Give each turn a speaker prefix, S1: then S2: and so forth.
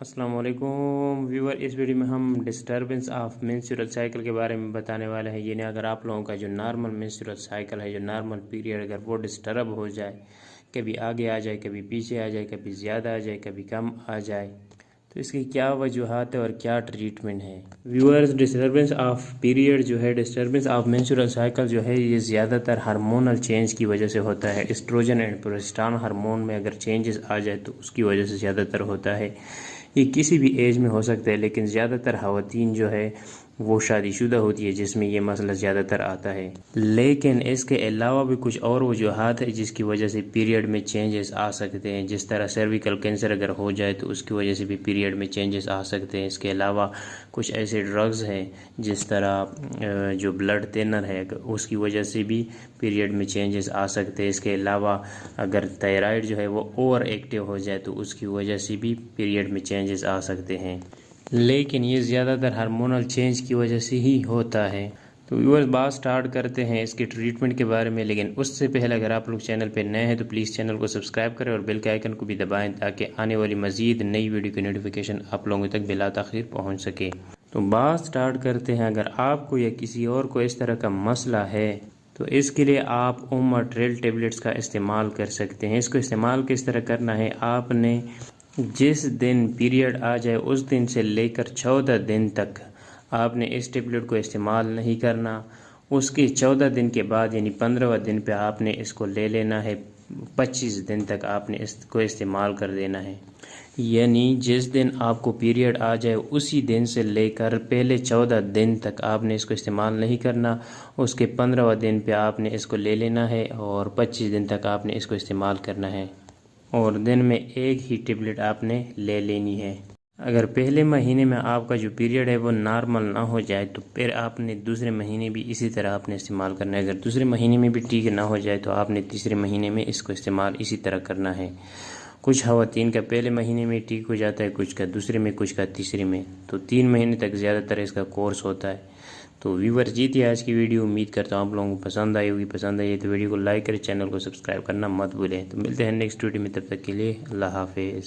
S1: अस्सलाम वालेकुम व्यूअर। इस वीडियो में हम डिस्टर्बेंस ऑफ मेंस्ट्रुअल साइकिल के बारे में बताने वाले हैं। यानी अगर आप लोगों का जो नॉर्मल मेंस्ट्रुअल साइकिल है, जो नॉर्मल पीरियड, अगर वो डिस्टर्ब हो जाए, कभी आगे आ जाए, कभी पीछे आ जाए, कभी ज़्यादा आ जाए, कभी कम आ जाए, तो इसकी क्या वजूहत है और क्या ट्रीटमेंट है। व्यूअर्स, डिस्टर्बेंस ऑफ पीरियड जो है, डिस्टर्बेंस ऑफ मेंस्ट्रुअल साइकिल जो है, ये ज़्यादातर हार्मोनल चेंज की वजह से होता है। एस्ट्रोजन एंड प्रोजेस्टेरोन हार्मोन में अगर चेंजेस आ जाए तो उसकी वजह से ज़्यादातर होता है। ये किसी भी एज में हो सकता है, लेकिन ज़्यादातर ख़वातीन जो है वो शादीशुदा होती है जिसमें ये मसला ज़्यादातर आता है। लेकिन इसके अलावा भी कुछ और वजूहात है जिसकी वजह से पीरियड में चेंजेस आ सकते हैं। जिस तरह सर्विकल कैंसर अगर हो जाए तो उसकी वजह से भी पीरियड में चेंजेस आ सकते हैं। इसके अलावा कुछ ऐसे ड्रग्स हैं जिस तरह जो ब्लड थिनर है उसकी वजह से भी पीरियड में चेंजेस आ सकते हैं। इसके अलावा अगर थायराइड जो है वो ओवर एक्टिव हो जाए तो उसकी वजह से भी पीरियड में चेंजेस आ सकते हैं। लेकिन ये ज़्यादातर हार्मोनल चेंज की वजह से ही होता है। तो व्यूअर्स, बात स्टार्ट करते हैं इसके ट्रीटमेंट के बारे में। लेकिन उससे पहले अगर आप लोग चैनल पर नए हैं तो प्लीज़ चैनल को सब्सक्राइब करें और बेल के आइकन को भी दबाएं ताकि आने वाली मज़ीद नई वीडियो की नोटिफिकेशन आप लोगों तक बिला ताख़ीर पहुँच सके। तो बात स्टार्ट करते हैं। अगर आपको या किसी और को इस तरह का मसला है तो इसके लिए आप ओमाट्रेल टेबलेट्स का इस्तेमाल कर सकते हैं। इसको इस्तेमाल किस तरह करना है, आपने जिस दिन पीरियड आ जाए उस दिन से लेकर 14 दिन तक आपने इस टेबलेट को इस्तेमाल नहीं करना। उसके 14 दिन के बाद यानी 15वें दिन पे आपने इसको ले लेना है। 25 दिन तक आपने इसको इस्तेमाल कर देना है। यानी जिस दिन आपको पीरियड आ जाए उसी दिन से लेकर पहले 14 दिन तक आपने इसको इस्तेमाल नहीं करना। उसके 15वें दिन पे आपने इसको ले लेना है और 25 दिन तक आपने इसको इस्तेमाल करना है और दिन में एक ही टेबलेट आपने ले लेनी है। अगर पहले महीने में आपका जो पीरियड है वो नॉर्मल ना हो जाए तो फिर आपने दूसरे महीने भी इसी तरह आपने इस्तेमाल करना है। अगर दूसरे महीने में भी ठीक ना हो जाए तो आपने तीसरे महीने में इसको इस्तेमाल इसी तरह करना है। कुछ ख़वातीन का पहले महीने में ठीक हो जाता है, कुछ का दूसरे में, कुछ का तीसरे में, तो 3 महीने तक ज़्यादातर इसका कोर्स होता है। तो व्यूवर, जी थी आज की वीडियो। उम्मीद करता हूँ आप लोगों को पसंद आई होगी। पसंद आई तो वीडियो को लाइक करें, चैनल को सब्सक्राइब करना मत भूलें। तो मिलते हैं नेक्स्ट वीडियो में, तब तक के लिए अल्लाह हाफिज़।